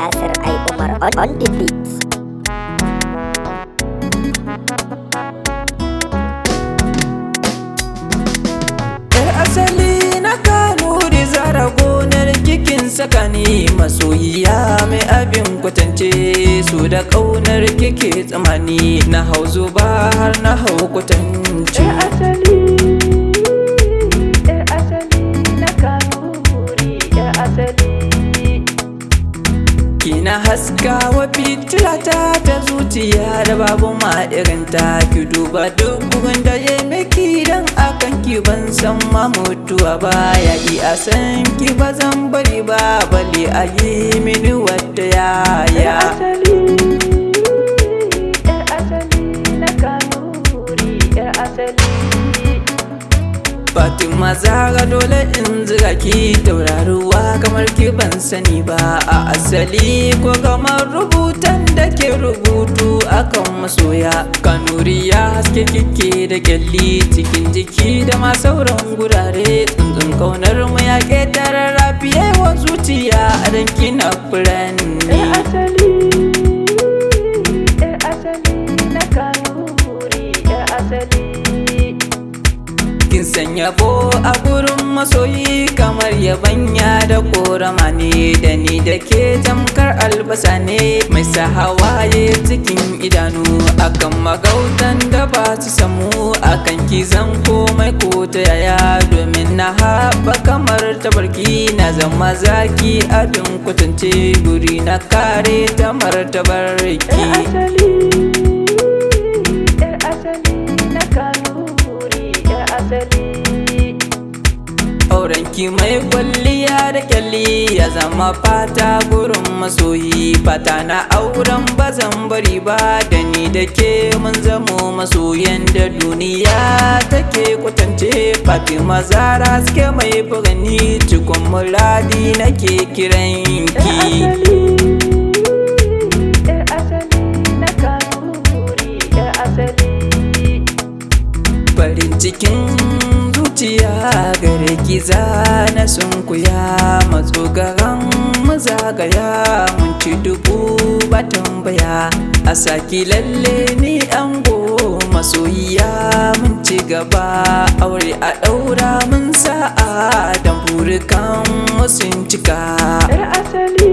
Yasir I Umar on the beat. Asali na Kanuri zara gonar kikin sakani masoyiya mai abin kwatance su da ƙaunar kike tsamani na hau zuba har na hau kwatance. Asali na Kanuri asali. Kina haskawa fitilata ta zuciya da babu ma irinta, ki duba duk bugun da ya miki dan akan ki ban san ma mutuwa ba, ya ki a san ki ba zan bari ba, bali a yi mini wata yaya. Asali na Kanuri asali. Fatima Zara dole in zira ki tauraruwa kamar ki ban sani ba a asali, ko kamar rubutan da ke rubutu akan masoya. Kanuri ya haske kike da kyalli cikin jiki da ma sauran gurare, tsuntsun kaunar mu ya ƙetare rafiye wa zuciya a dan kina furanni. Asali na Kanuri asali. Kin sanya bo a gurin masoyi kamar yabanya da korama ne, da ni da ke tamkar albasa ne mai sa hawaye cikin idanu, akan magautan da ba su samu akan kizan komai ko ta yaya, domin na haɓa kamar tabarki na zama zaki abin kwatance, guri na kare ta martabar ki. Asali na Kanuri asali. Aurenki mai kwalliya da kyalli ya zama fata gurin masoyi, fata na auren bazan bari ba, da ni da ke mun zamo masoyan da duniya take kwatance. Fatima Zara suke mai furanni cikon muradi nake kiranki. Asali na Kanuri asali. Farin cikin zuciya gare ki zana sunkuya, matsogaran mu zagaya mun ci dubu ba tambaya, a saki lalle ni ango masoyiya mun ci gaba, aure a ɗaura mun sa'a dan burikan mu sun cika. Asali